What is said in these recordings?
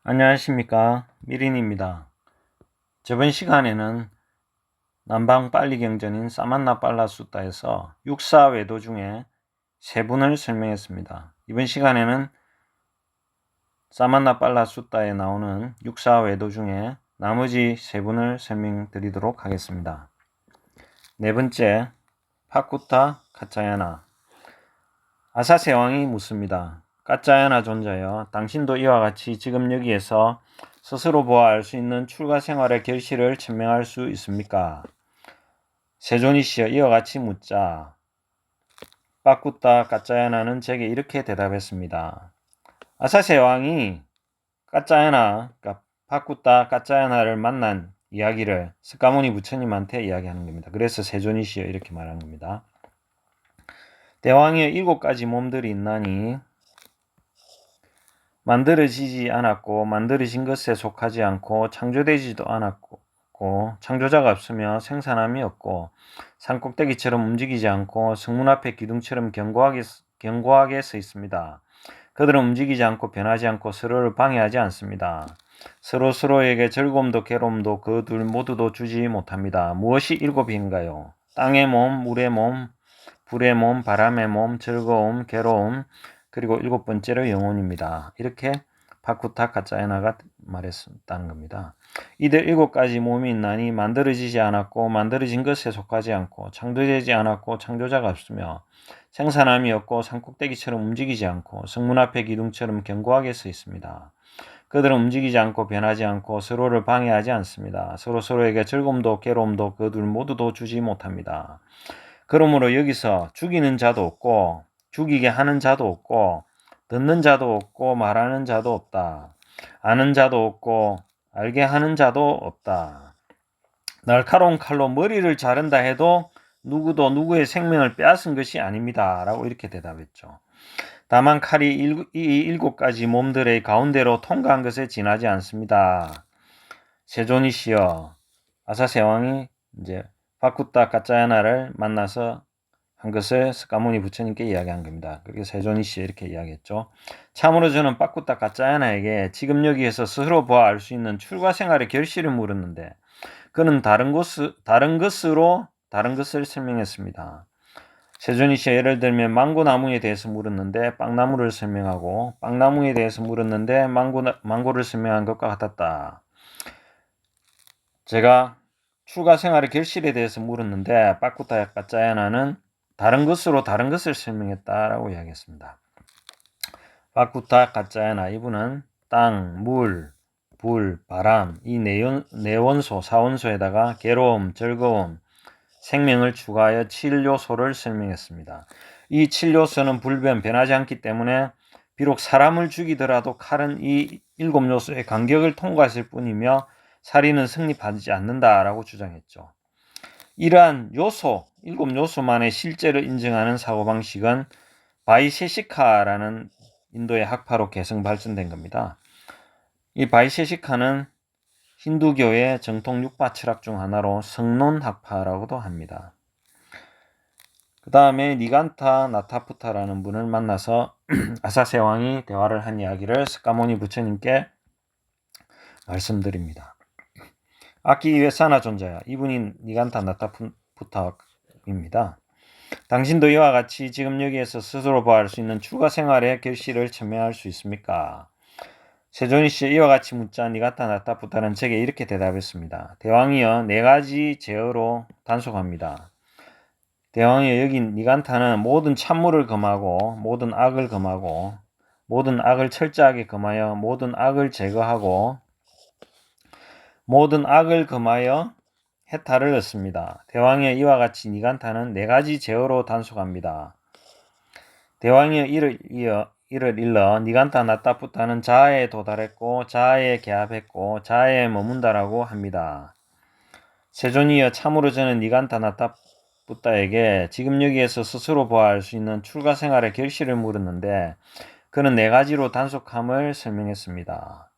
안녕하십니까, 미린입니다. 저번 시간에는 남방 빨리 경전인 사만나 빨라 숫다에서 육사 외도 중에 세 분을 설명했습니다. 이번 시간에는 사만나 빨라 숫다에 나오는 육사 외도 중에 나머지 세 분을 설명드리도록 하겠습니다. 네 번째, 파쿠타 카차야나. 아사세 왕이 묻습니다. 까짜야나 존자여, 당신도 이와 같이 지금 여기에서 스스로 보아 알 수 있는 출가 생활의 결실을 천명할 수 있습니까? 세존이시여, 이와 같이 묻자 빠꾸따 까짜야나는 제게 이렇게 대답했습니다. 아사세 왕이 까짜야나, 그러니까 빠꾸따 까짜야나를 만난 이야기를 스가모니 부처님한테 이야기하는 겁니다. 그래서 세존이시여 이렇게 말하는 겁니다. 대왕이여, 7가지 몸들이 있나니 만들어지지 않았고 만들어진 것에 속하지 않고 창조되지도 않았고 창조자가 없으며 생산함이 없고 산꼭대기처럼 움직이지 않고 성문 앞에 기둥처럼 견고하게 서 있습니다. 그들은 움직이지 않고 변하지 않고 서로를 방해하지 않습니다. 서로에게 즐거움도 괴로움도 그 둘 모두도 주지 못합니다. 무엇이 7인가요? 땅의 몸, 물의 몸, 불의 몸, 바람의 몸, 즐거움, 괴로움, 그리고 7번째로 영혼입니다. 이렇게 파쿠타 카짜야나가 말했다는 겁니다. 이들 7가지 몸이 있나니 만들어지지 않았고 만들어진 것에 속하지 않고 창조되지 않았고 창조자가 없으며 생산함이 없고 산꼭대기처럼 움직이지 않고 성문 앞에 기둥처럼 견고하게 서 있습니다. 그들은 움직이지 않고 변하지 않고 서로를 방해하지 않습니다. 서로에게 즐거움도 괴로움도 그 둘 모두도 주지 못합니다. 그러므로 여기서 죽이는 자도 없고 죽이게 하는 자도 없고 듣는 자도 없고 말하는 자도 없다. 아는 자도 없고 알게 하는 자도 없다. 날카로운 칼로 머리를 자른다 해도 누구도 누구의 생명을 빼앗은 것이 아닙니다. 라고 이렇게 대답했죠. 다만 칼이 이 7가지 몸들의 가운데로 통과한 것에 지나지 않습니다. 세존이시여, 아사세 왕이 이제 파쿠타 까짜야나를 만나서 한 것을 스가모니 부처님께 이야기한 겁니다. 그리고 세존이시 이렇게 이야기했죠. 참으로 저는 파쿠타 까짜야나에게 지금 여기에서 스스로 보아 알 수 있는 출가 생활의 결실을 물었는데 그는 다른 것을 설명했습니다. 세존이시 예를 들면 망고나무에 대해서 물었는데 빵나무를 설명하고 빵나무에 대해서 물었는데 망고를 설명한 것과 같았다. 제가 출가 생활의 결실에 대해서 물었는데 빠꾸타 까짜야나는 다른 것을 설명했다라고 이야기했습니다. 빠꾸타 까짜야나, 이분은 땅, 물, 불, 바람, 이 네원소, 사원소에다가 괴로움, 즐거움, 생명을 추가하여 7요소를 설명했습니다. 이 7요소는 변하지 않기 때문에 비록 사람을 죽이더라도 칼은 이 7요소의 간격을 통과했을 뿐이며 살인은 성립하지 않는다라고 주장했죠. 이러한 7요소만의 실제를 인정하는 사고방식은 바이셰시카라는 인도의 학파로 개성 발전된 겁니다. 이 바이셰시카는 힌두교의 정통 6파 철학 중 하나로 성론학파라고도 합니다. 그 다음에 니간타 나타푸타라는 분을 만나서 아사세 왕이 대화를 한 이야기를 스가모니 부처님께 말씀드립니다. 아키이웨사나 존자야, 이분이 니간타 나타푸타입니다. 당신도 이와 같이 지금 여기에서 스스로 보아 알 수 있는 출가 생활의 결실을 천명할 수 있습니까? 세존이씨 이와 같이 묻자 니가타 나타 부타는 제게 이렇게 대답했습니다. 대왕이여 네 가지 제어로 단속합니다. 대왕이여 여기 니간타는 모든 참물을 금하고 모든 악을 금하고 모든 악을 철저하게 금하여 모든 악을 제거하고 모든 악을 금하여 해탈을 얻습니다. 대왕이여 이와 같이 니간타는 네 가지 제어로 단속합니다. 대왕이여 이를 일러 니간타 나타푸타는 자아에 도달했고 자아에 개합했고 자아에 머문다라고 합니다. 세존이여 참으로 저는 니간타 나타푸타에게 지금 여기에서 스스로 보아할 수 있는 출가 생활의 결실을 물었는데 그는 네 가지로 단속함을 설명했습니다.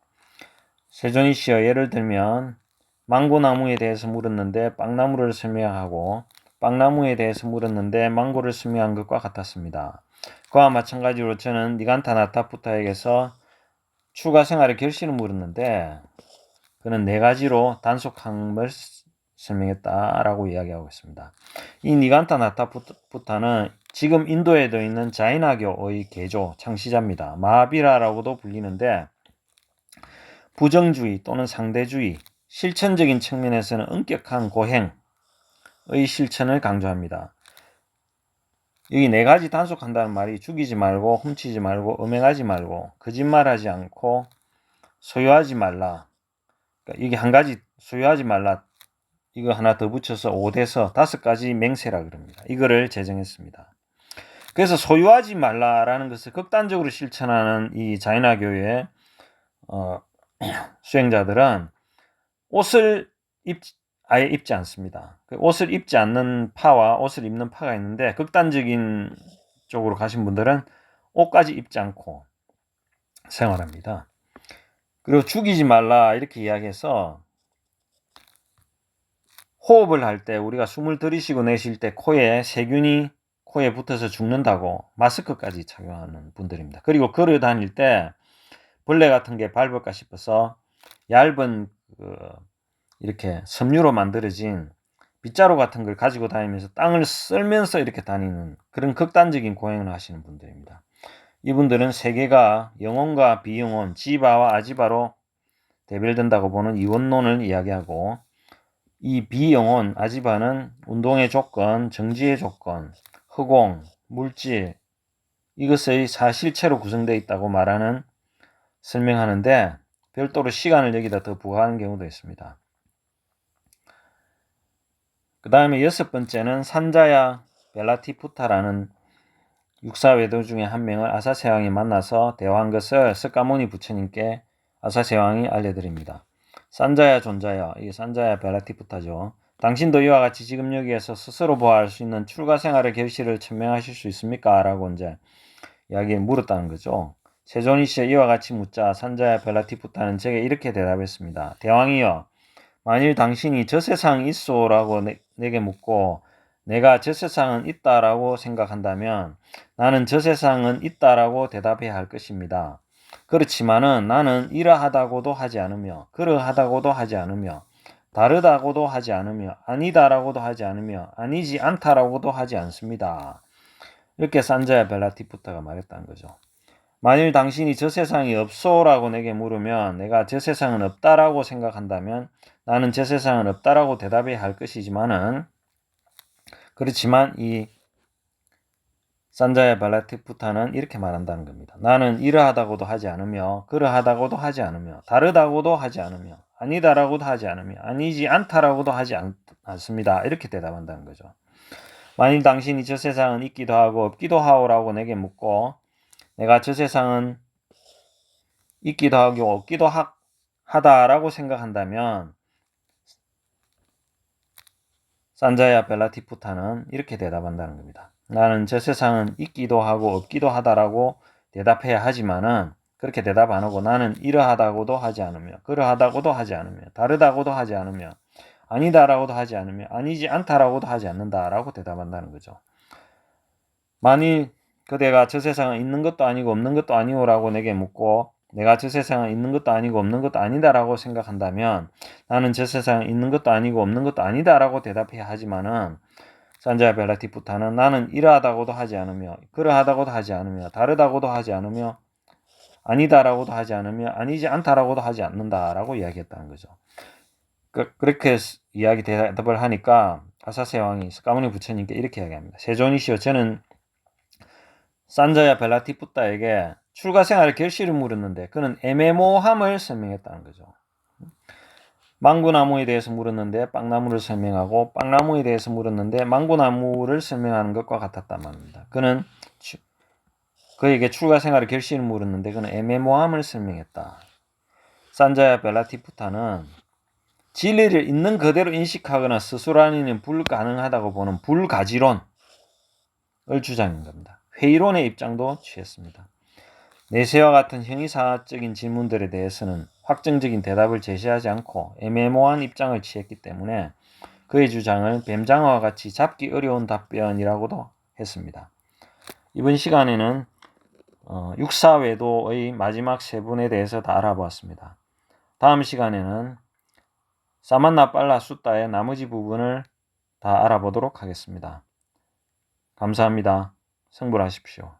세존이시여 예를 들면 망고나무에 대해서 물었는데 빵나무를 설명하고 빵나무에 대해서 물었는데 망고를 설명한 것과 같았습니다. 그와 마찬가지로 저는 니간타 나타푸타에게서 출가 생활의 결실을 물었는데 그는 네 가지로 단속함을 설명했다라고 이야기하고 있습니다. 이 니간타 나타푸타는 지금 인도에도 있는 자이나교의 개조 창시자입니다. 마하비라라고도 불리는데 부정주의 또는 상대주의, 실천적인 측면에서는 엄격한 고행의 실천을 강조합니다. 여기 네 가지 단속한다는 말이 죽이지 말고 훔치지 말고 음행하지 말고 거짓말하지 않고 소유하지 말라. 그러니까 이게 한 가지 소유하지 말라. 이거 하나 더 붙여서 5대서 5가지 맹세라 그럽니다. 이거를 제정했습니다. 그래서 소유하지 말라라는 것을 극단적으로 실천하는 이 자이나교의 수행자들은 옷을 아예 입지 않습니다. 옷을 입지 않는 파와 옷을 입는 파가 있는데 극단적인 쪽으로 가신 분들은 옷까지 입지 않고 생활합니다. 그리고 죽이지 말라 이렇게 이야기해서 호흡을 할 때 우리가 숨을 들이쉬고 내쉴 때 코에 세균이 코에 붙어서 죽는다고 마스크까지 착용하는 분들입니다. 그리고 걸어 다닐 때 벌레 같은 게 밟을까 싶어서 얇은 이렇게 섬유로 만들어진 빗자루 같은 걸 가지고 다니면서 땅을 쓸면서 이렇게 다니는 그런 극단적인 고행을 하시는 분들입니다. 이분들은 세계가 영혼과 비영혼, 지바와 아지바로 대별된다고 보는 이원론을 이야기하고 이 비영혼, 아지바는 운동의 조건, 정지의 조건, 허공, 물질 이것의 사실체로 구성되어 있다고 말하는 설명하는데 별도로 시간을 여기다 더 부과하는 경우도 있습니다. 그 다음에 6번째는 산자야 벨라티푸타라는 육사외도 중에 한 명을 아사세왕이 만나서 대화한 것을 스까모니 부처님께 아사세왕이 알려드립니다. 산자야 존자야, 이게 산자야 벨라티푸타죠. 당신도 이와 같이 지금 여기에서 스스로 보아할 수 있는 출가 생활의 결실을 천명하실 수 있습니까? 라고 이제 이야기를 물었다는 거죠. 세존이시여 이와 같이 묻자 산자야 벨라티푸타는 제게 이렇게 대답했습니다. 대왕이여 만일 당신이 저 세상 있소라고 내게 묻고 내가 저 세상은 있다라고 생각한다면 나는 저 세상은 있다라고 대답해야 할 것입니다. 그렇지만은 나는 이러하다고도 하지 않으며 그러하다고도 하지 않으며 다르다고도 하지 않으며 아니다라고도 하지 않으며 아니지 않다라고도 하지 않습니다. 이렇게 산자야 벨라티푸타가 말했다는 거죠. 만일 당신이 저 세상이 없소라고 내게 물으면 내가 저 세상은 없다라고 생각한다면 나는 저 세상은 없다라고 대답해야 할 것이지만은 그렇지만 이 산자야 벨라티푸타는 이렇게 말한다는 겁니다. 나는 이러하다고도 하지 않으며 그러하다고도 하지 않으며 다르다고도 하지 않으며 아니다라고도 하지 않으며 아니지 않다라고도 하지 않습니다. 이렇게 대답한다는 거죠. 만일 당신이 저 세상은 있기도 하고 없기도 하오라고 내게 묻고 내가 저 세상은 있기도 하고 없기도 하다라고 생각한다면 산자야 벨라티푸타는 이렇게 대답한다는 겁니다. 나는 저 세상은 있기도 하고 없기도 하다라고 대답해야 하지만은 그렇게 대답 안 하고 나는 이러하다고도 하지 않으며 그러하다고도 하지 않으며 다르다고도 하지 않으며 아니다라고도 하지 않으며 아니지 않다라고도 하지 않는다라고 대답한다는 거죠. 만일 그대가 저 세상은 있는 것도 아니고 없는 것도 아니오라고 내게 묻고 내가 저 세상은 있는 것도 아니고 없는 것도 아니다라고 생각한다면 나는 저 세상은 있는 것도 아니고 없는 것도 아니다라고 대답해야 하지만은 산자야 벨라티푸타는 나는 이러하다고도 하지 않으며 그러하다고도 하지 않으며 다르다고도 하지 않으며 아니다라고도 하지 않으며 아니지 않다라고도 하지 않는다라고 이야기했다는 거죠. 그렇게 이야기 대답을 하니까 아사세 왕이 스카무니 부처님께 이렇게 이야기합니다. 세존이시여, 저는 산자야 벨라티푸타에게 출가 생활의 결실을 물었는데 그는 애매모함을 설명했다는 거죠. 망고나무에 대해서 물었는데 빵나무를 설명하고 빵나무에 대해서 물었는데 망고나무를 설명하는 것과 같았단 말입니다. 그는 그에게 출가 생활의 결실을 물었는데 그는 애매모함을 설명했다. 산자야 벨라티푸타는 진리를 있는 그대로 인식하거나 스스로는 불가능하다고 보는 불가지론을 주장한 겁니다. 회의론의 입장도 취했습니다. 내세와 같은 형이상학적인 질문들에 대해서는 확정적인 대답을 제시하지 않고 애매모호한 입장을 취했기 때문에 그의 주장을 뱀장어와 같이 잡기 어려운 답변이라고도 했습니다. 이번 시간에는 육사외도의 마지막 세 분에 대해서 다 알아보았습니다. 다음 시간에는 사만나 빨라 숫다의 나머지 부분을 다 알아보도록 하겠습니다. 감사합니다. 성불하십시오.